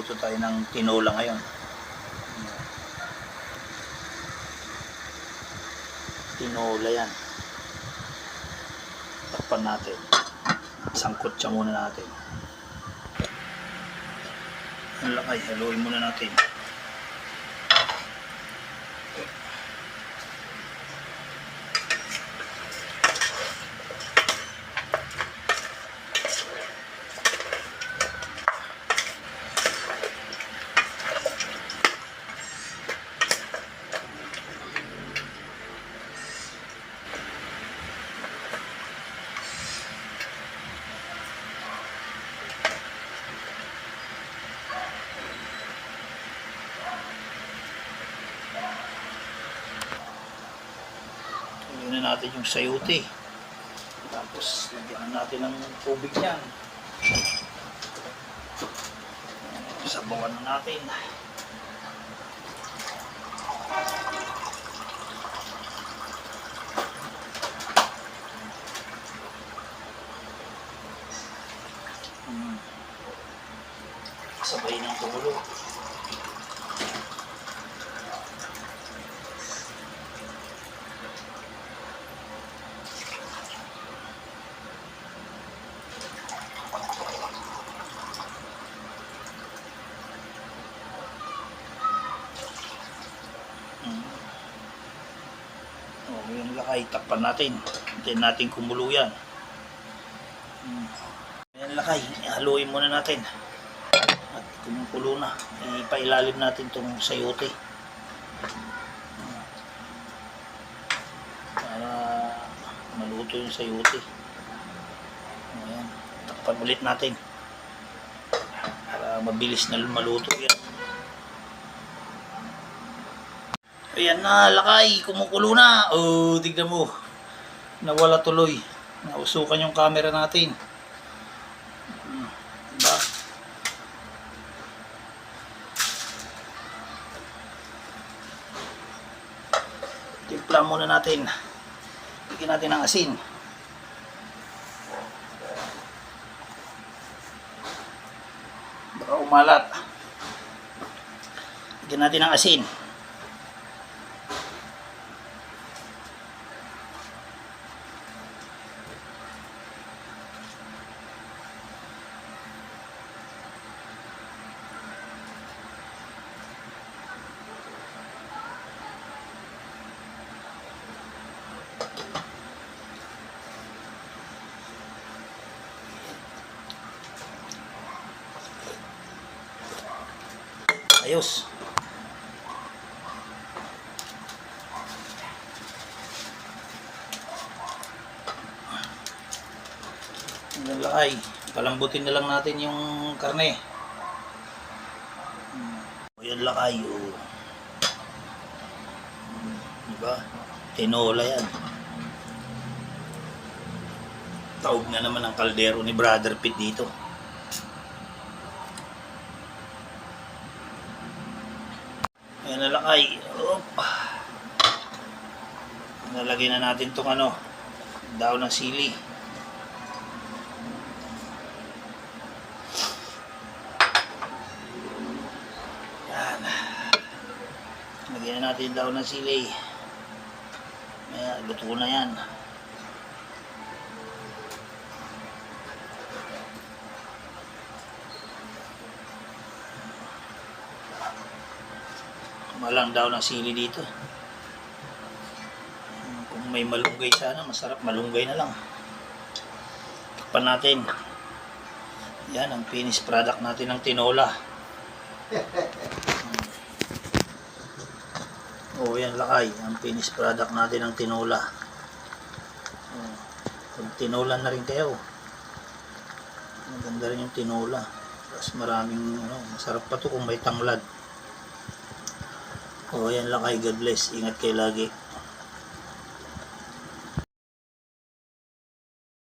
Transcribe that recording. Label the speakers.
Speaker 1: Magluluto tayo ng tinola ngayon. Tinola yan. Takpan natin. Sangkot siya muna natin. Ang lakay, haluin muna natin. Tuloy na natin yung sayote. Tapos lagyan natin ng tubig yan. Sabawan na natin. Sabay ng kumulo. Yung lakay, takpan natin. Hintayin natin kumulo yan. Yan lakay, haluin muna natin. At kumukulo na, ipailalim natin itong sayote. Para maluto yung sayote. Ayan, takpan ulit natin. Para mabilis na maluto yan. Ayan na, lakay, kumukulo na. Oh, tignan mo. Nawala tuloy. Nausukan yung camera natin. Diba? Timpla muna natin. Bigyan natin ng asin. Baka umalat. Bigyan natin ng asin. Ayos. Ang lakay. Palambutin na lang natin yung karne. Ayan lakay. Oh. Diba? Tinola yan. Taog na naman ang kaldero ni Brother Pete dito. Ayan na lakay. Nalagyan na natin itong daon ng sili. Yan. Lagyan na natin daon ng sili. Ayan, luto na yan. Malang daw ng sili dito. Kung may malunggay sana, masarap malunggay na lang. Takpan natin. Yan ang finished product natin ng tinola. Oh, yan lakay. Ang finished product natin ng tinola. Pag tinola na rin kayo. Maganda rin yung tinola. Tapos maraming masarap pa to kung may tanglad. Oh, yan lakay. God bless. Ingat kayo lagi.